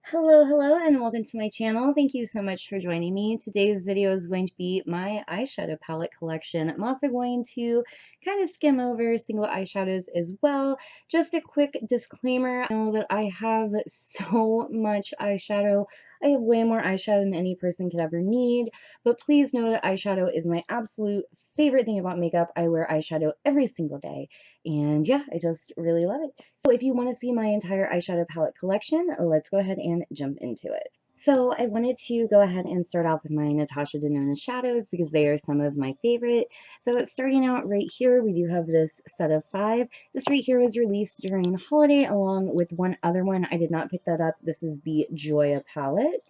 Hello, and welcome to my channel. Thank you so much for joining me. Today's video is going to be my eyeshadow palette collection. I'm also going to kind of skim over single eyeshadows as well. Just a quick disclaimer, I know that I have so much eyeshadow. I have way more eyeshadow than any person could ever need, but please know that eyeshadow is my absolute favorite thing about makeup. I wear eyeshadow every single day, and yeah, I just really love it. So if you want to see my entire eyeshadow palette collection, let's go ahead and jump into it. So I wanted to go ahead and start off with my Natasha Denona shadows because they are some of my favorite. So starting out right here, we do have this set of 5. This right here was released during the holiday along with one other one. I did not pick that up. This is the Joya palette.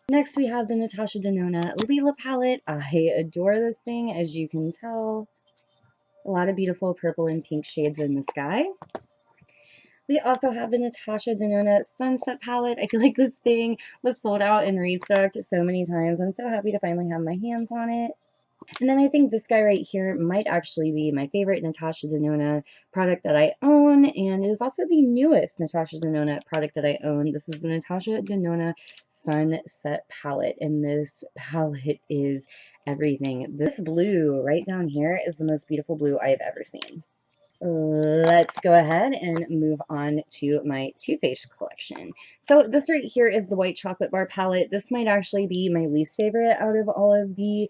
Next, we have the Natasha Denona Lila palette. I adore this thing, as you can tell. A lot of beautiful purple and pink shades in the sky. We also have the Natasha Denona Sunset palette. I feel like this thing was sold out and restocked so many times. I'm so happy to finally have my hands on it. And then I think this guy right here might actually be my favorite Natasha Denona product that I own, and it is also the newest Natasha Denona product that I own. This is the Natasha Denona Sunset palette, and this palette is everything. This blue right down here is the most beautiful blue I have ever seen. Let's go ahead and move on to my Too Faced collection. So this right here is the White Chocolate Bar palette. This might actually be my least favorite out of all of the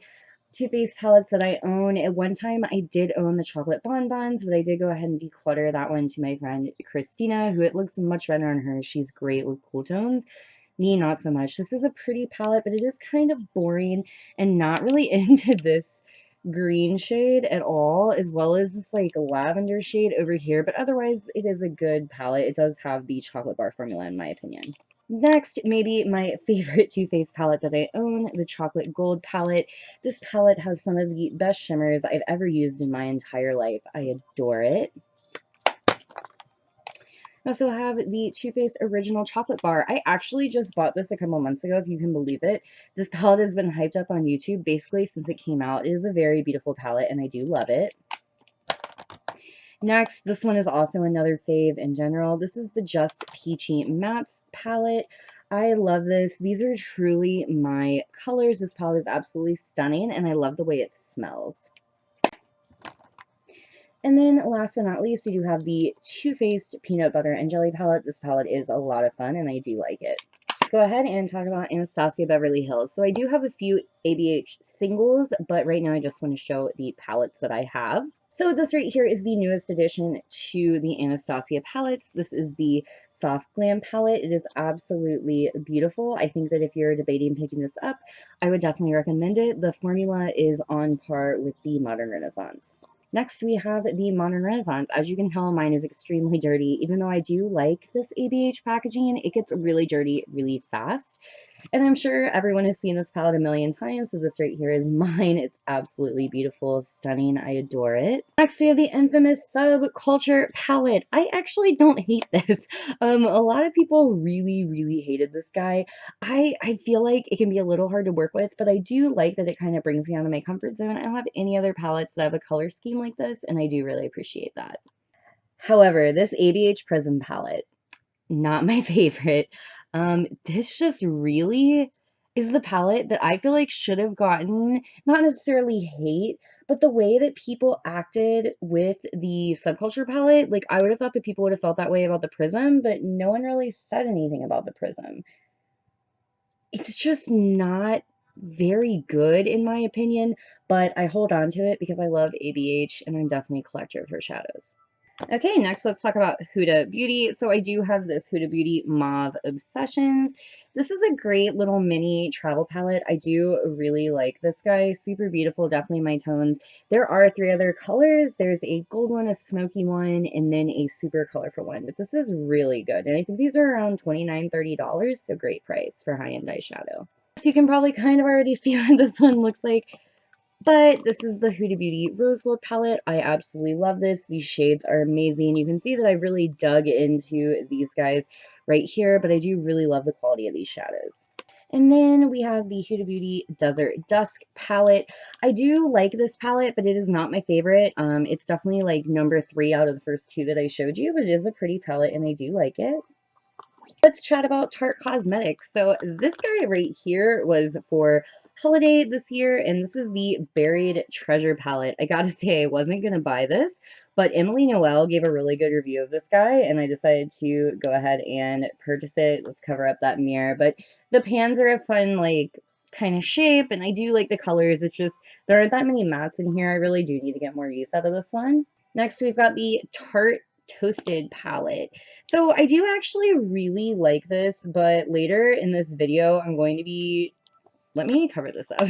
Too Faced palettes that I own. At one time, I did own the Chocolate Bonbons, but I did go ahead and declutter that one to my friend Christina, who it looks much better on her. She's great with cool tones. Me, not so much. This is a pretty palette, but it is kind of boring and not really into this green shade at all, as well as this like lavender shade over here, but otherwise it is a good palette. It does have the chocolate bar formula in my opinion. Next, maybe my favorite Too Faced palette that I own, the Chocolate Gold palette. This palette has some of the best shimmers I've ever used in my entire life. I adore it. I also have the Too Faced Original Chocolate Bar. I actually just bought this a couple months ago, if you can believe it. This palette has been hyped up on YouTube basically since it came out. It is a very beautiful palette, and I do love it. Next, this one is also another fave in general. This is the Just Peachy Mattes palette. I love this. These are truly my colors. This palette is absolutely stunning, and I love the way it smells. And then last but not least, we do have the Too Faced Peanut Butter and Jelly palette. This palette is a lot of fun, and I do like it. Let's go ahead and talk about Anastasia Beverly Hills. So I do have a few ABH singles, but right now I just want to show the palettes that I have. So this right here is the newest addition to the Anastasia palettes. This is the Soft Glam palette. It is absolutely beautiful. I think that if you're debating picking this up, I would definitely recommend it. The formula is on par with the Modern Renaissance. Next, we have the Modern Renaissance. As you can tell, mine is extremely dirty. Even though I do like this ABH packaging, it gets really dirty really fast. And I'm sure everyone has seen this palette a million times, so this right here is mine. It's absolutely beautiful, stunning. I adore it. Next, we have the infamous Subculture palette. I actually don't hate this. A lot of people really hated this guy. I feel like it can be a little hard to work with, but I do like that it kind of brings me out of my comfort zone. I don't have any other palettes that have a color scheme like this, and I do really appreciate that. However, this ABH Prism palette, not my favorite. This just really is the palette that I feel like should have gotten, not necessarily hate, but the way that people acted with the Subculture palette, like I would have thought that people would have felt that way about the Prism, but no one really said anything about the Prism. It's just not very good in my opinion, but I hold on to it because I love ABH and I'm definitely a collector of her shadows. Okay, next let's talk about Huda Beauty. So I do have this Huda Beauty Mauve Obsessions. This is a great little mini travel palette. I do really like this guy. Super beautiful, definitely my tones. There are 3 other colors. There's a gold one, a smoky one, and then a super colorful one. But this is really good. And I think these are around $29, $30, so great price for high-end eyeshadow. So you can probably kind of already see what this one looks like. But this is the Huda Beauty Rose Gold palette. I absolutely love this. These shades are amazing. You can see that I really dug into these guys right here, but I do really love the quality of these shadows. And then we have the Huda Beauty Desert Dusk palette. I do like this palette, but it is not my favorite. It's definitely like number 3 out of the first 2 that I showed you, but it is a pretty palette and I do like it. Let's chat about Tarte Cosmetics. So this guy right here was for holiday this year, and this is the Buried Treasure palette. I gotta say, I wasn't gonna buy this, but Emily Noel gave a really good review of this guy, and I decided to go ahead and purchase it. Let's cover up that mirror. But the pans are a fun, like, kind of shape, and I do like the colors. It's just, there aren't that many mattes in here. I really do need to get more use out of this one. Next, we've got the Tarte Toasted palette. So I do actually really like this, but later in this video, I'm going to be, let me cover this up.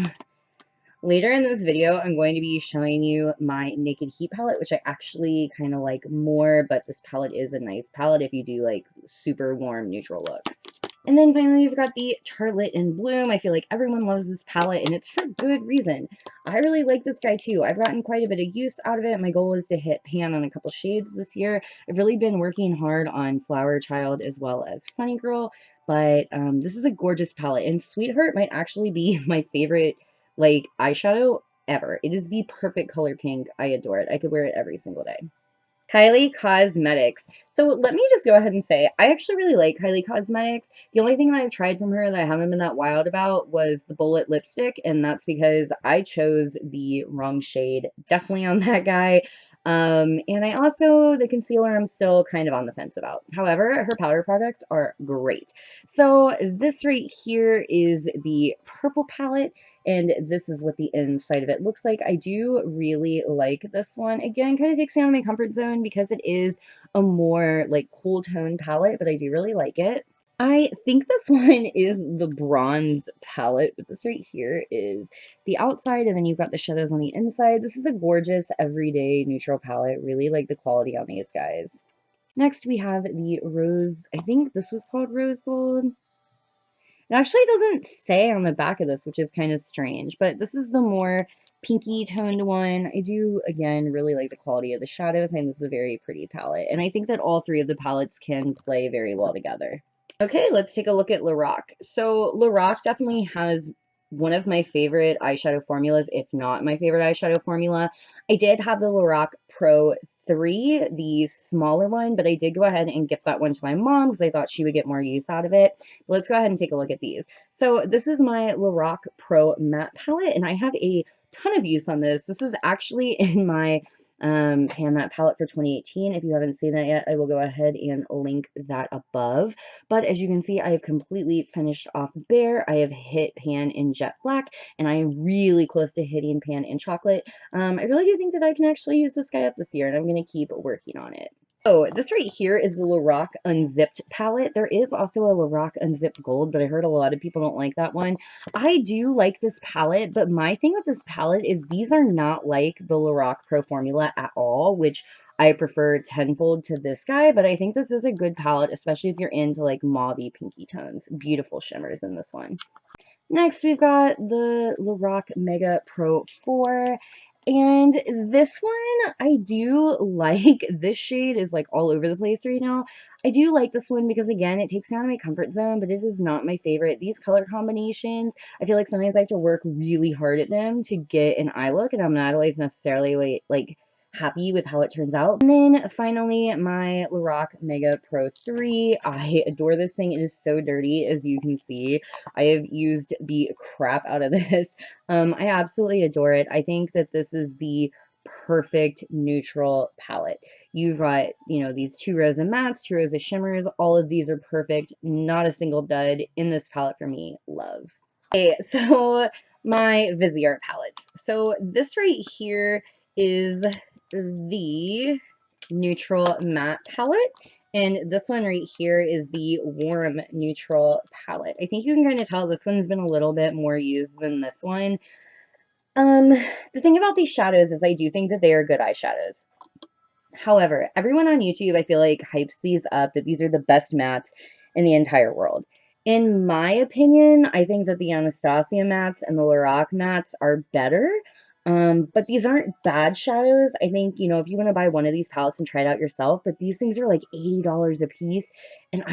Later in this video, I'm going to be showing you my Naked Heat palette, which I actually kind of like more, but this palette is a nice palette if you do like super warm neutral looks. And then finally, we've got the Tartelette in Bloom. I feel like everyone loves this palette, and it's for good reason. I really like this guy, too. I've gotten quite a bit of use out of it. My goal is to hit pan on a couple shades this year. I've really been working hard on Flower Child as well as Funny Girl, but this is a gorgeous palette, and Sweetheart might actually be my favorite, like, eyeshadow ever. It is the perfect color pink. I adore it. I could wear it every single day. Kylie Cosmetics. So let me just go ahead and say, I actually really like Kylie Cosmetics. The only thing that I've tried from her that I haven't been that wild about was the Bullet lipstick, and that's because I chose the wrong shade, definitely on that guy. And I also, the concealer, I'm still kind of on the fence about. However, her powder products are great. So this right here is the purple palette, and this is what the inside of it looks like. I do really like this one. Again, kind of takes me out of my comfort zone because it is a more like cool tone palette, but I do really like it. I think this one is the bronze palette, but this right here is the outside, and then you've got the shadows on the inside. This is a gorgeous everyday neutral palette. Really like the quality on these guys. Next, we have the rose, I think this was called rose gold. It actually doesn't say on the back of this, which is kind of strange, but this is the more pinky toned one. I do, again, really like the quality of the shadows. I think this is a very pretty palette, and I think that all three of the palettes can play very well together. Okay, let's take a look at Lorac. So Lorac definitely has one of my favorite eyeshadow formulas, if not my favorite eyeshadow formula. I did have the Lorac Pro 3, the smaller one, but I did go ahead and gift that one to my mom because I thought she would get more use out of it. Let's go ahead and take a look at these. So this is my Lorac Pro Matte Palette, and I have a ton of use on this. This is actually in my pan that palette for 2018. If you haven't seen that yet, I will go ahead and link that above. But as you can see, I have completely finished off Bare. I have hit pan in Jet Black, and I am really close to hitting pan in Chocolate. I really do think that I can actually use this guy up this year, and I'm going to keep working on it. So this right here is the Lorac Unzipped palette. There is also a Lorac Unzipped Gold, but I heard a lot of people don't like that one. I do like this palette, but my thing with this palette is these are not like the Lorac Pro Formula at all, which I prefer tenfold to this guy, but I think this is a good palette, especially if you're into like mauvey pinky tones. Beautiful shimmers in this one. Next, we've got the Lorac Mega Pro 4. And this one, I do like. This shade is like all over the place right now. I do like this one because, again, it takes me out of my comfort zone, but it is not my favorite. These color combinations, I feel like sometimes I have to work really hard at them to get an eye look, and I'm not always necessarily like happy with how it turns out. And then finally, my Lorac Mega Pro 3. I adore this thing. It is so dirty, as you can see. I have used the crap out of this. I absolutely adore it. I think that this is the perfect neutral palette. You've got, you know, these 2 rows of mattes, 2 rows of shimmers. All of these are perfect. Not a single dud in this palette for me. Love. Okay, so my Viseart palettes. So this right here is the neutral matte palette, and this one right here is the warm neutral palette. I think you can kind of tell this one's been a little bit more used than this one. The thing about these shadows is I do think that they are good eyeshadows. However, everyone on YouTube, I feel like, hypes these up, that these are the best mattes in the entire world. In my opinion, I think that the Anastasia mattes and the Lorac mattes are better. But these aren't bad shadows. I think, you know, if you want to buy one of these palettes and try it out yourself, but these things are like $80 a piece. And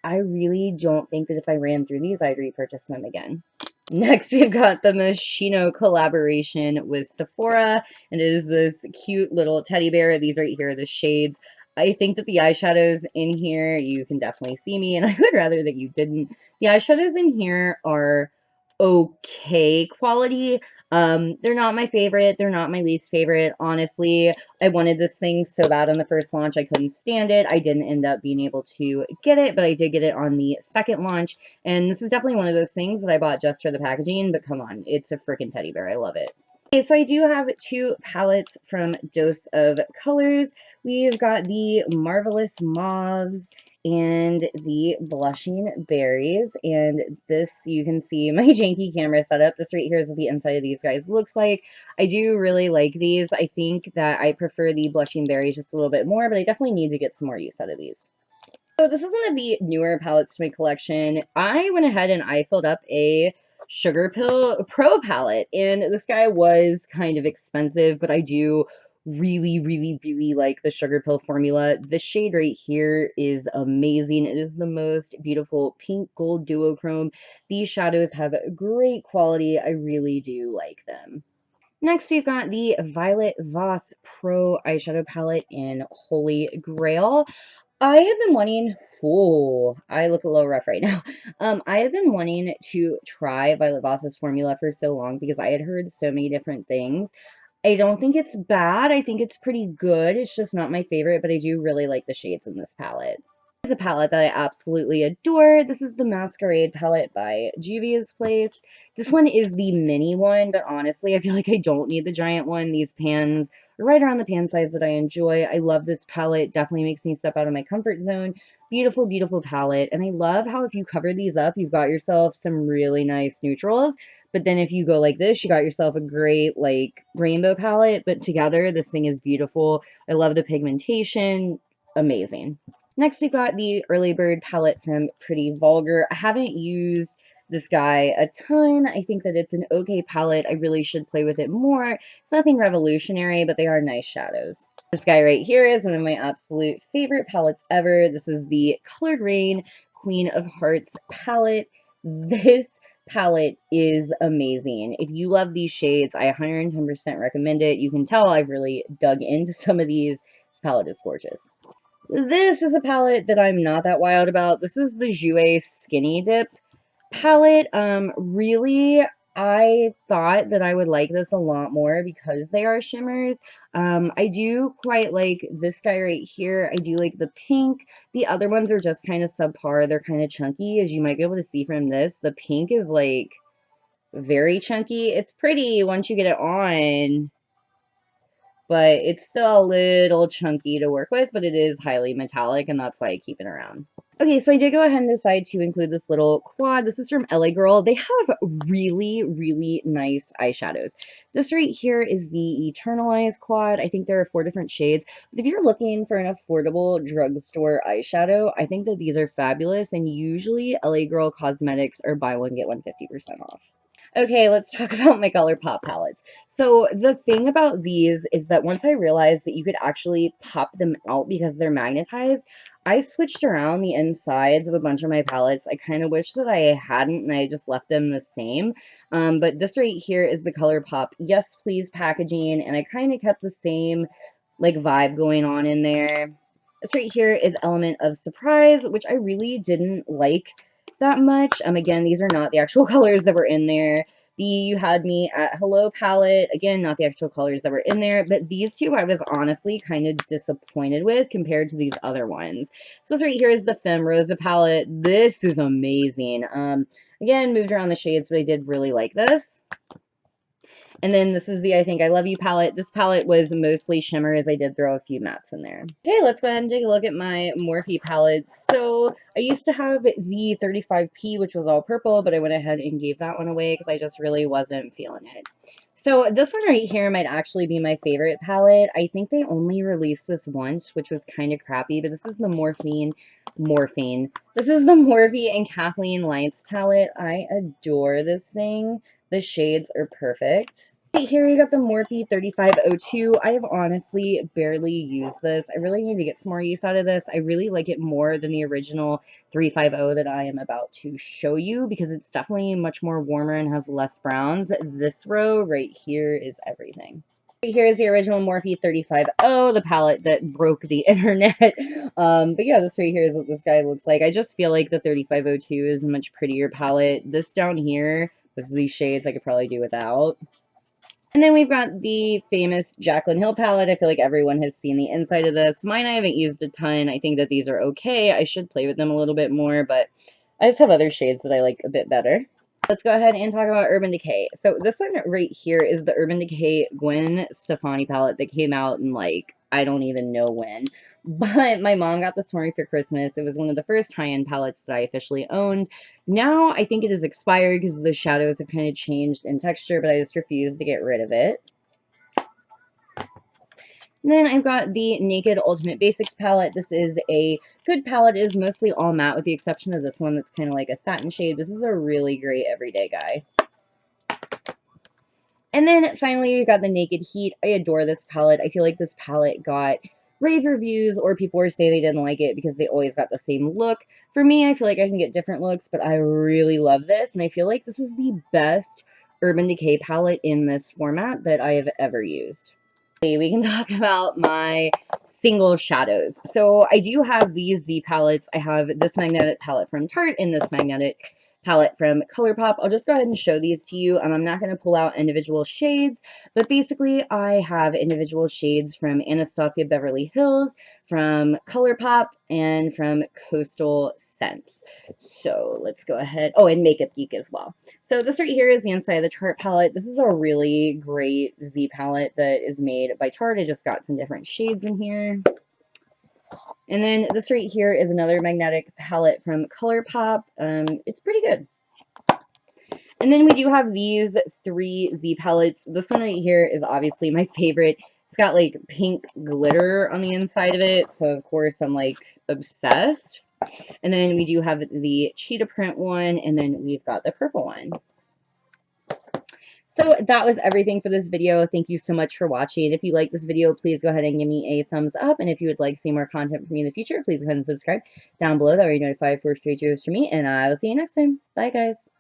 I really don't think that if I ran through these, I'd repurchase them again. Next, we've got the Moschino collaboration with Sephora, and it is this cute little teddy bear. These right here are the shades. I think that the eyeshadows in here, you can definitely see me, and I would rather that you didn't. The eyeshadows in here are okay quality. They're not my favorite. They're not my least favorite. Honestly, I wanted this thing so bad on the first launch. I couldn't stand it. I didn't end up being able to get it, but I did get it on the second launch. And this is definitely one of those things that I bought just for the packaging, but come on, it's a freaking teddy bear. I love it. Okay, so I do have two palettes from Dose of Colors. We've got the Marvelous Mauves and the Blushing Berries. And this, you can see my janky camera setup. This right here is what the inside of these guys looks like. I do really like these. I think that I prefer the Blushing Berries just a little bit more, but I definitely need to get some more use out of these. So this is one of the newer palettes to my collection. I went ahead and I filled up a Sugarpill Pro palette, and this guy was kind of expensive, but I do really like the Sugarpill formula. The shade right here is amazing. It is the most beautiful pink gold duochrome. These shadows have great quality. I really do like them. Next, we've got the Violet Voss Pro eyeshadow palette in Holy Grail. I have been wanting, oh, I look a little rough right now. I have been wanting to try Violet Voss's formula for so long because I had heard so many different things. I don't think it's bad. I think it's pretty good. It's just not my favorite, but I do really like the shades in this palette. This is a palette that I absolutely adore. This is the Masquerade palette by Juvia's Place. This one is the mini one, but honestly, I feel like I don't need the giant one. These pans are right around the pan size that I enjoy. I love this palette. Definitely makes me step out of my comfort zone. Beautiful palette. And I love how if you cover these up, you've got yourself some really nice neutrals. But then if you go like this, you got yourself a great like rainbow palette. But together, this thing is beautiful. I love the pigmentation. Amazing. Next, we got the Early Bird palette from Pretty Vulgar. I haven't used this guy a ton. I think that it's an okay palette. I really should play with it more. It's nothing revolutionary, but they are nice shadows. This guy right here is one of my absolute favorite palettes ever. This is the Colored Rain Queen of Hearts palette. This palette is amazing. If you love these shades, I 110% recommend it. You can tell I've really dug into some of these. This palette is gorgeous. This is a palette that I'm not that wild about. This is the Jouer Skinny Dip palette. Really, I thought that I would like this a lot more because they are shimmers. I do quite like this guy right here. I do like the pink. The other ones are just kind of subpar. They're kind of chunky, as you might be able to see from this. The pink is like very chunky. It's pretty once you get it on, but it's still a little chunky to work with, but it is highly metallic, and that's why I keep it around. Okay, so I did go ahead and decide to include this little quad. This is from LA Girl. They have really nice eyeshadows. This right here is the Eternalize quad. I think there are 4 different shades. But if you're looking for an affordable drugstore eyeshadow, I think that these are fabulous, and usually LA Girl Cosmetics are buy one, get one 50% off. Okay, let's talk about my ColourPop palettes. So the thing about these is that once I realized that you could actually pop them out because they're magnetized, I switched around the insides of a bunch of my palettes. I kind of wish that I hadn't and I just left them the same. But this right here is the ColourPop Yes Please packaging, and I kind of kept the same like vibe going on in there. This right here is Element of Surprise, which I really didn't like that much. Again, these are not the actual colors that were in there. The You Had Me at Hello palette, again, not the actual colors that were in there, but these two I was honestly kind of disappointed with compared to these other ones. So this right here is the Femme Rosa palette. This is amazing. Again, moved around the shades, but I did really like this. And then this is the I Think I Love You palette. This palette was mostly shimmers. I did throw a few mattes in there. Okay, let's go ahead and take a look at my Morphe palettes. So I used to have the 35P, which was all purple, but I went ahead and gave that one away because I just really wasn't feeling it. So this one right here might actually be my favorite palette. I think they only released this once, which was kind of crappy, but this is the Morphe. This is the Morphe and Kathleen Lights palette. I adore this thing. The shades are perfect. Right here you got the Morphe 3502. I have honestly barely used this. I really need to get some more use out of this. I really like it more than the original 350 that I am about to show you because it's definitely much more warmer and has less browns. This row right here is everything. Here is the original Morphe 35O, the palette that broke the internet. But yeah, this right here is what this guy looks like. I just feel like the 3502 is a much prettier palette. This down here, this is these shades I could probably do without. And then we've got the famous Jaclyn Hill palette. I feel like everyone has seen the inside of this. Mine I haven't used a ton. I think that these are okay. I should play with them a little bit more, but I just have other shades that I like a bit better. Let's go ahead and talk about Urban Decay. So this one right here is the Urban Decay Gwen Stefani palette that came out in, like, I don't even know when. But my mom got this for me for Christmas. It was one of the first high-end palettes that I officially owned. Now I think it is expired because the shadows have kind of changed in texture, but I just refuse to get rid of it. And then I've got the Naked Ultimate Basics palette. This is a good palette. It is mostly all matte with the exception of this one that's kind of like a satin shade. This is a really great everyday guy. And then finally we've got the Naked Heat. I adore this palette. I feel like this palette got rave reviews, or people were saying they didn't like it because they always got the same look. For me, I feel like I can get different looks, but I really love this, and I feel like this is the best Urban Decay palette in this format that I have ever used. We can talk about my single shadows. So I do have these Z palettes. I have this magnetic palette from Tarte and this magnetic palette from ColourPop. I'll just go ahead and show these to you. I'm not going to pull out individual shades, but basically I have individual shades from Anastasia Beverly Hills, from ColourPop, and from Coastal Scents. So let's go ahead. Oh, and Makeup Geek as well. So this right here is the inside of the Tarte palette. This is a really great Z palette that is made by Tarte. I just got some different shades in here. And then this right here is another magnetic palette from ColourPop. It's pretty good. And then we do have these 3 Z palettes. This one right here is obviously my favorite. It's got like pink glitter on the inside of it, so of course I'm like obsessed. And then we do have the cheetah print one, and then we've got the purple one. So that was everything for this video. Thank you so much for watching. If you like this video, please go ahead and give me a thumbs up. And if you would like to see more content from me in the future, please go ahead and subscribe down below. That way you're notified for future videos from me. And I will see you next time. Bye, guys.